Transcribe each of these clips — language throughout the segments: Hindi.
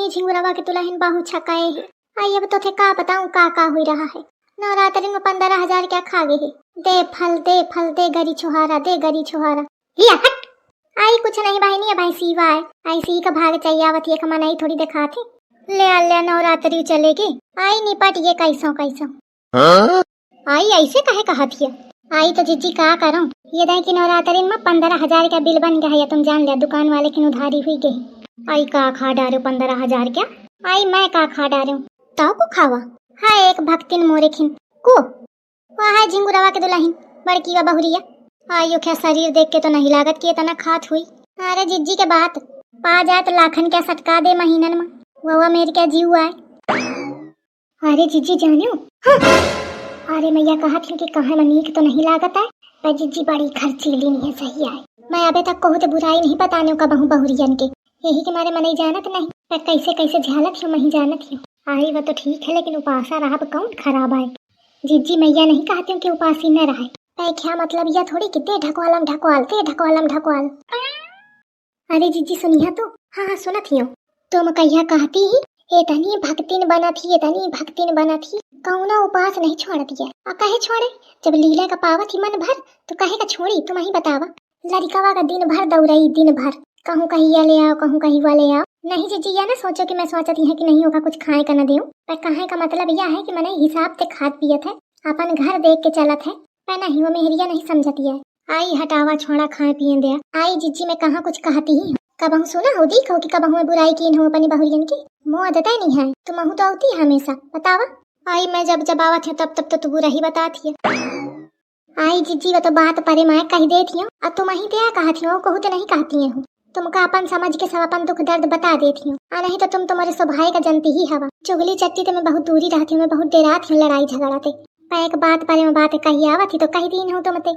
झिंगुरवा के दुल्हन बाहु छकाए है। आई अब तो थे का बताऊं का हुई रहा है। नवरात्रि में 15,000 क्या खा गए है। दे फल दे गरी छुहारा दे गरी छुहारा। हिया हट। आई कुछ नहीं बहनी, भाई सीवा है। आई सी का भाग चाहिए आवत ये कमाना ही थोड़ी दिखा थे। ले नवरात्रि चलेगी। आई निपट ये कैसो आई ऐसे कहे कहा थी। आई तो जीजी का करूं। ये दे कि नवरात्रि में 15,000 का बिल बन गया है। तुम जान लिया दुकान वाले की उधारी हुई गई। आई का खा डारो 15,000 क्या। आई मैं का खा डारू ताऊ को खावा। हाँ एक भक्तिन मोरे खिन को वह है झिंगुरवा के दुल्हन बड़की व बहुरिया। आयो क्या शरीर देख के तो नहीं लागत कि इतना खात हुई। अरे जिज्जी के बात पा जाए तो लाखन क्या सटका दे महीनन में। वह मेरे क्या जीव आए। अरे जिज्जी जानियो। हाँ। अरे मैया कहा थी कि कहाँ मनीक तो नहीं लागत है। पर जिज्जी बड़ी खर्चीली नहीं है सही है। मैं अबे तक कहूँ तो बुराई नहीं बताने का बहु बहुरियन के। यही के मारे मन जानत नहीं। पर कैसे झालत हूँ मैं जानत हूँ। आई वह तो ठीक है लेकिन उपासा रहा कौन खराब आए। जिज्जी मैया नहीं कहती हूँ कि उपासी न रहे। क्या मतलब यह थोड़ी कि दे ढकवाल। अरे जिज्जी सुनिया तो। हाँ सुनत हियो। तुम कहिया कहती ही एतनी भक्तिन बना थी कौना उपास नहीं छोड़ दिया। और कहे छोड़े जब लीला का पावत ही मन भर तो कहे का छोड़ी तुम ही बतावा। लड़कवा का दिन भर दौड़ई दिन भर कहूँ कहीं या ले आओ कहूँ कहीं वाले आओ। नहीं जीजी या ना सोचो कि मैं सोचती है कि नहीं होगा कुछ खाए का न देऊं। पर कहे का मतलब यह है कि मैंने हिसाब से खाद पियत है अपन घर देख के चलत है। पर नहीं वो मेहरिया नहीं समझती है। आई हटावा छोड़ा खाए पिए दे। आई जीजी मैं कहाँ कुछ कहती ही कबहू सुना हो देखो कि कबहू में बुराई की हो अपनी बहुरियन की मुँह आदत नहीं है। तुम तो आती है हमेशा बतावा। आई मैं जब आवत है तब तो तू बुरा ही बताती है। आई जीजी वो तो बात परे मैं कह देती हूँ और तुम ही दया कहती हो कहू तो नहीं कहती हूँ। तुमका अपन समझ के सब अपन दुख दर्द बता देती हूँ। और नहीं तो तुम तुम्हारे स्वभाव का जनती ही हवा। चुगली चट्टी तो मैं बहुत दूरी रहती हूँ। मैं बहुत डराती हूँ लड़ाई झगड़ाते। पर एक बात परे में बात कही आवत ही तो कही दिन हूँ तुमते।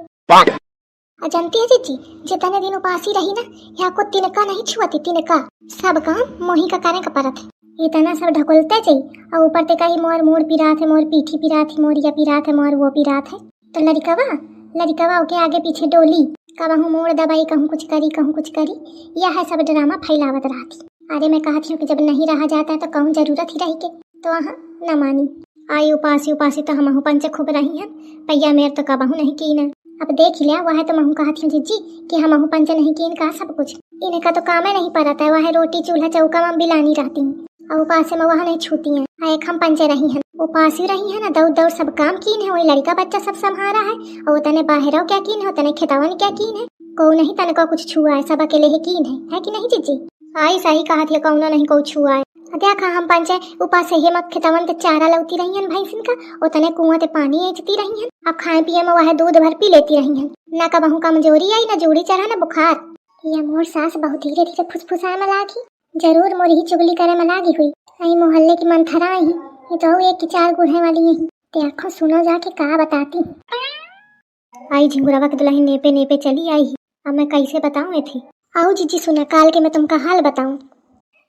जानती है जीजी जितने दिन उपासी रही ना यहाँ को तिनका नहीं छुआती तिनका सब काम मोही का करे का परत है। इतना सब ढकोलते चाहिए और ऊपर ते कहीं मोर पिरात है मोर पीठी पिरात है मोरिया पिरात है मोर वो पिरात है। तो लड़कवा के आगे पीछे डोली कहूँ मोड़ दबाई कहूँ कुछ करी यह है सब ड्रामा फैलावत रहती। अरे मैं कहती हूँ कि जब नहीं रहा जाता है तो कहूँ जरूरत ही रही के तो वहाँ न मानी। आई उपासी तो हम पंच खूब रही हैं पैया मेर तो कबहू नहीं की न। अब देख लिया वह है तो महू कहती हूँ जीजी कि हम पंच नहीं की इनका सब कुछ इनका तो काम ही नहीं पड़ता है। वह रोटी चूल्हा चौका में बिलानी रहती हैं और उपास में वह नहीं छूती हैं। एक हम पंचे रही हैं उपासी रही है ना दौड़ सब काम कीन है। वही लड़का बच्चा सब संभाला है और तने बाहर क्या कीन है तने खेतावन क्या कीन है। को नहीं तने को कुछ छुआ है सब अकेले ही कीन है कि नहीं जीजी। आई सही कहा थी कौना नहीं को छुआ है। देखा हम पंचे उपास से मत खेतावन के चारा लौती रही हैं भैंसिन का और तने कुआं ते पानी ऐचती रही हैं। अब खाए पिए में वह दूध भर पी लेती रही हैं। ना कबहू कमजोरी आई ना जोड़ी चढ़ा ना बुखार। ये मोर सास बहुत धीरे धीरे फुसफुसाए में लागी जरूर मोरी ही चुगली करे में लागी हुई। आई मोहल्ले की मंथरा आई ये तो एक की चार गुढ़े वाली यही देखो सुनो जाके कहा बताती। आई झिंगुरवा के दुल्हन नेपे चली आई। अब मैं कैसे बताऊँ थी। आओ जीजी सुना काल के मैं तुमका हाल बताऊं।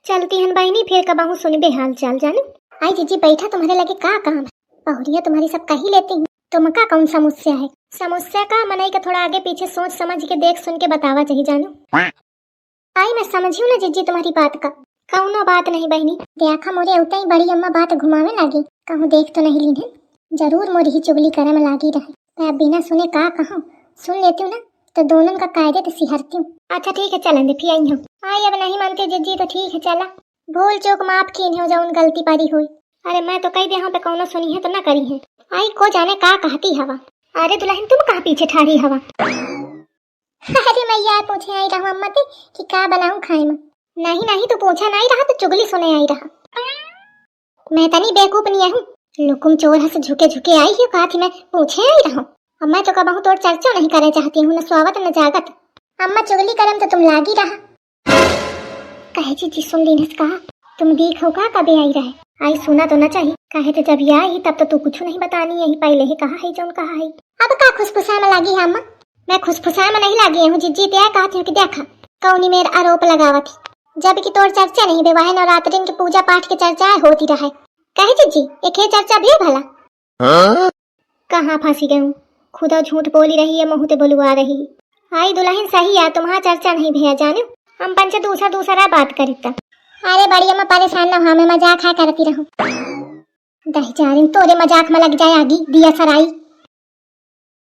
चलती हन बहनी फिर कबहू सुनबे हाल चाल जानू। आई जीजी बैठा तुम्हारे लगे का काम है। बहुरिया तुम्हारी सब कही लेती हूँ। तुमका कौन समस्या है। समस्या का मनई का थोड़ा आगे पीछे सोच समझ के देख सुन के बतावा चाहिए जानू। आई मैं समझी ना जीजी तुम्हारी बात का कौनो बात नहीं बहनी। देखा मोरे उतना ही बड़ी अम्मा बात घुमावे लगी कहूँ देख तो नहीं ली है। जरूर मोरी ही चुगली करे में लागी रहे। मैं बिना सुने का कहूँ सुन लेती हूँ ना तो दोनों का कायदे तो सिहरती हूँ। अच्छा ठीक है चलन दे फिर आई हूँ। आई अब नहीं मानते जीजी तो ठीक है चला भूल चूक माफ की हो जाऊन गलती पारी हुई। अरे मैं तो कही दे पे कौनो सुनी है तो ना करी है। आई को जाने का कहती हवा। अरे दुल्हन तुम कहाँ पीछे ठाड़ी हवा। अरे मैं यार पूछे आई रहा अम्मा ते कि का बनाऊं खाए में। नहीं तो पूछा नहीं रहा तो चुगली सुने आई रहा। मैं तनी बेकूफ नहीं हूँ लुकुम चोर से झुके आई हूँ कहा थी मैं पूछे आई रहा। अब मैं तो कबहू तोड़ चर्चा नहीं करे चाहती हूँ न स्वागत न जागत। अम्मा चुगली करम तो तुम लागी रहा। कहे जीजी सुन लीनस कहा तुम देखो का कभी आई रहे। आई सुना तो न चाहिए कहे तो जब ये आई तब तो तू कुछ नहीं बतानी यही पहले ही कहा है जो कहा है। अब का खुशफुसा में लगी है अम्मा। मैं खुशफुसा में नहीं लगी हूँ जीजी त्या कहती हूँ कि देखा कौनी मेर आरोप लगावत जब की तोड़ चर्चा नहीं बेवाह नवरात्रि की पूजा पाठ की चर्चा होती रहे। कहे जीजी एक चर्चा भी भला कहाँ फंसी गई खुदा झूठ बोली रही है मुँह ते बोलवा रही। आई दुल्हन सही है तुम्हारा चर्चा नहीं भैया जानो हम पंच दूसरा बात करीता। अरे बड़ी अम्मा परेशान ना हो, मैं मजाक खा करती रहूं। दही जा रही तोरे मजाक में लग जाए आगी दिया सराई।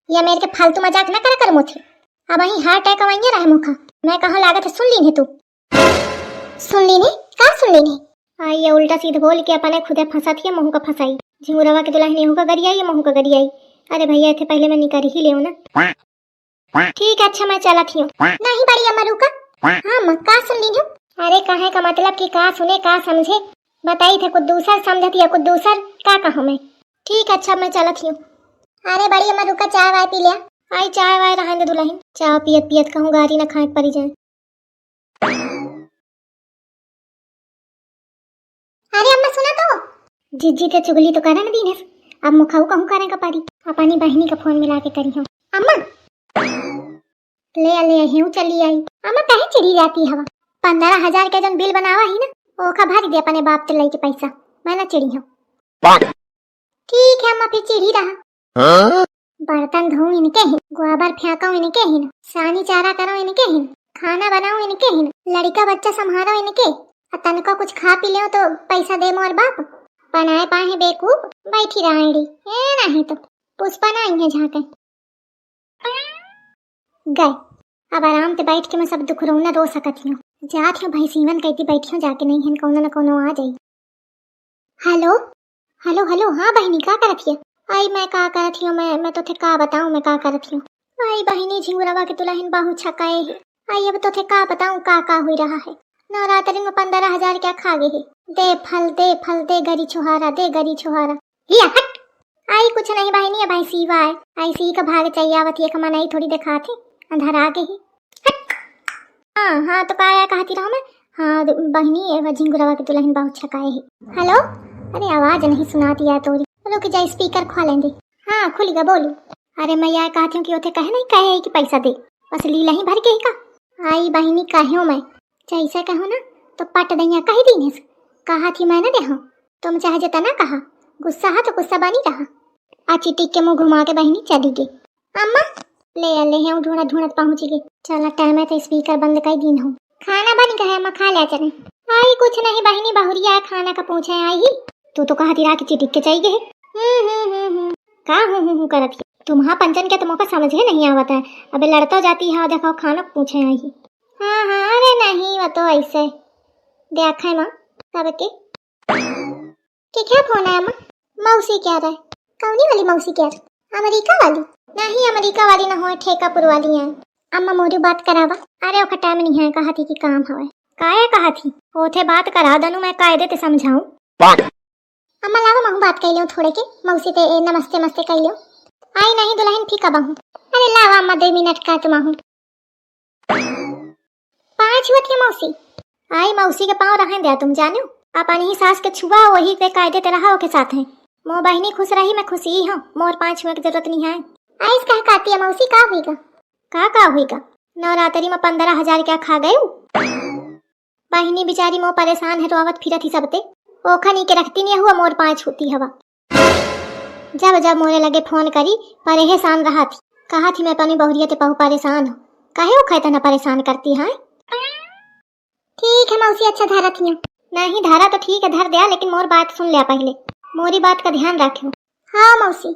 या मेरे के फालतू मजाक ना कर मुझे। अब वही हार्ट अटैक आवाइए रहा मुखा। मैं कहाँ लागत है सुन ली नहीं तू। सुन ली नहीं का सुन ली नहीं। आई ये उल्टा सीधा बोल के अपने खुदे फंसा थी महू का फंसाई। झिंगुरवा के दुल्हन नेहू का गरी आई महू का गरी आई। अरे भैया थे पहले मैं निकर ही ले ना। ठीक है अच्छा मैं चला थी। नहीं बड़ी अम्मा रुका। हाँ मां का सुन ली हूं। अरे कहे का मतलब कि का सुने का समझे बताई थे कुछ दूसर समझती है कुछ दूसर का कहूं मैं। ठीक अच्छा मैं चला थी। अरे बड़ी अम्मा रुका चाय वाय पी लिया। आई चाय वाय रहने दे दुल्हन। चाय पियत पियत कहूं गारी ना खाए पड़ी जाए। अरे अम्मा सुना तो जिज्जी ते चुगली तो करा न दीने। अब मुखाऊ कहूं करे का पारी। अपनी बहनी का फोन मिला के करी हूं। अम्मा ले हूं चली आई। अम्मा कहे चिड़ी जाती हवा 15,000 के जन बिल बनावा ही ना ओखा भारी दे अपने बाप ते लई के पैसा। मैं ना चिड़ी हूं। ठीक है अम्मा फिर चिड़ी रहा। बर्तन धोऊं इनके ही गोबर फेंकाऊं इनके ही सानी चारा करो इनके ही खाना बनाऊं इनके ही लड़का बच्चा संभालो इनके तनको कुछ खा पी ले तो पैसा दे मोर बाप। बनाए पाए बेकूफ बैठी रायड़ी ए नहीं तो पुष्पा ना आई है झाके गए। अब आराम से बैठ के मैं सब दुख रोना रो सकती हूँ। जात हूँ भाई सीवन कहती बैठी हूँ जाके नहीं है कौनो न कौनो आ जाई। हेलो हेलो हेलो हाँ बहनी का करती है। आई मैं का करती हूँ मैं तो थे का बताऊँ मैं का करती हूँ। आई बहनी झिंगुरवा के दुल्हन बाहू छकाए है। आई अब तो थे का बताऊँ का हुई रहा है। नवरात्रि में 15,000 क्या खा गए है। दे फल दे गरी छुहारा लिया हट। आई कुछ नहीं बहनी भाई सीवा है ऐसी का भाग चाहिए आवत एक मनाई थोड़ी दिखा थी अंधार आ गई हट। हाँ तो काया कहती रहा मैं। हाँ बहनी झिंगुरवा के दुल्हन बहुत छकाए है। हेलो अरे आवाज नहीं सुनाती है तोरी रुक जा स्पीकर खोलें दे। हाँ खुलेगा बोलू। अरे मैं यह कहती हूँ कि उसे कहे नहीं कहे कि पैसा दे बस लीला ही भर के ही का। आई बहनी कहूँ मैं जैसे कहूँ ना तो पट दैया कही दीने कहा थी मैं ना दे तुम चाहे जता ना कहा गुस्सा है तो गुस्सा बनी रहा। आची टिक के मुँह घुमा के बहनी चली गई। अम्मा ले हूँ ढूंढत पहुँच गई। चला टाइम है तो स्पीकर बंद कर दी हूँ। खाना बन गया अम्मा खा लिया चले। आई कुछ नहीं बहनी बहुरिया खाना का पूछे आई तू तो कहा रहा कि चिटिक के चाहिए का हूँ करत तुम्हारा पंचन क्या तुमको समझे नहीं आवता है। अबे लड़ता जाती है देखो खाना पूछे आई। हाँ अरे नहीं वो तो ऐसे देखा है माँ सबके क्या फोन है अम्मा। मौसी क्या रहा है कौनी वाली मौसी क्या अमेरिका वाली नहीं अमेरिका वाली ना हो ठेकापुर वाली है। अम्मा मोरी बात करावा। अरे ओका टाइम नहीं है कहा थी कि काम हवे काहे कहा थी ओथे बात करा दनु मैं कायदे ते समझाऊं। अम्मा लावा महू बात कर लियो थोड़े के मौसी ते नमस्ते मस्ते कर लियो। आई नहीं दुल्हन फीका बहू। अरे लावा अम्मा 2 मिनट का तुम आहू 5 हुआ थी मौसी। आई मौसी के पाँव रहें दे तुम जानो अपनी ही सास के छुआ वही के कायदे ते रहा के साथ है। मोर बहनी खुश रही मैं खुश ही हूँ मोर 5 हुए की जरूरत नहीं है। आई कह कहती है मौसी का हुईगा का हुईगा नवरात्रि में 15,000 क्या खा गए। बहनी बेचारी मोर परेशान है तो आवत फिरत ही सबते ओखा नी के रखती नहीं हुआ मोर 5 होती हवा। जब मोरे लगे फोन करी परेशान रहा थी कहा थी मैं अपनी बहुरिया ते बहु परेशान हूँ कहे वो कहता ना परेशान करती है। ठीक है मौसी अच्छा धारा थी नहीं धारा तो ठीक है धर दिया लेकिन मोर बात सुन लिया पहले मोरी बात का ध्यान रखो। हाँ मौसी